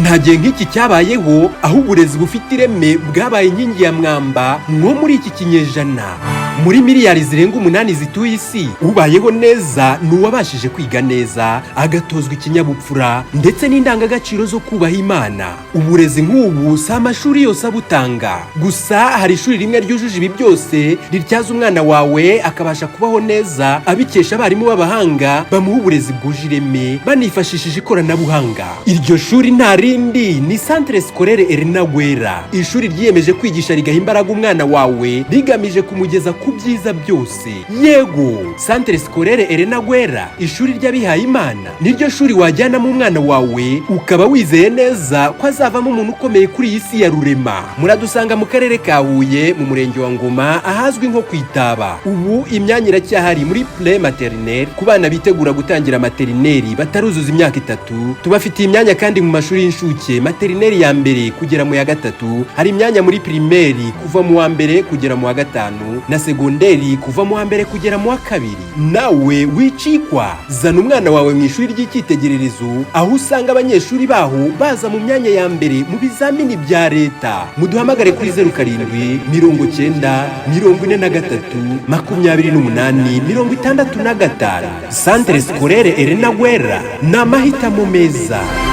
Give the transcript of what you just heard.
nta gihe nk'iki cyabayeho aho uburezi bufite ireme bwabaye inkingi ya mwamba nko muri iki kinyejana. Muri miliyari zirenga 8 zituye isi, ubayeho neza n'uwabashije kwiga neza, agatozwa ikinyabupfura ndetse n'indangagaciro zo kubaha Imana. Uburezi nk'ubu si amashuri yose abutanga, gusa hari ishuri rimwe ryujuje ibi byose rityaza umwana wawe akabasha kubaho neza abikesha abarimu b'abahanga bamuha uburezi bwuje ireme banifashishije ikoranabuhanga. Iryo shuri nta rindi ni Scolaire Elena Guerra, ishuri ryiyemeje kwigisha rigaha imbaraga umwana wawe rigamije kumugeza ku byiza byose. Yego, Scolaire Elena Guerra, ishuri ry'abihaye Imana, niryo shuri wajyana mu mwana wawe ukaba wizeye neza ko azavamo umuntu ukomeye kuri iyi si ya rurema. Muradusanga mu karere ka Huye mu murenge wa Ngoma ahazwi nko kwitaba. Ubu imyanya iracyahari muri pre maternelle ku bana bitegura gutangira maternelle bataruzuza imyaka 3. Tubafitiye imyanya kandi mu mashuri y'inshuke, maternelle ya mbere kugera mu ya 3, hari imyanya muri primaire kuva mu wa mbere kugera mu wa 5 na segonderi kuva mu wa mbere kugera mu wa 2. Nawe wicikwa, zana umwana wawe mu ishuri ry'icyitegererezo aho usanga abanyeshuri baho baza mu myanya ya mbere mu bizamini bya leta. Muduhamagare kuri 07 90 43 28 65. Scolaire Elena Guerra, ni amahitamo meza.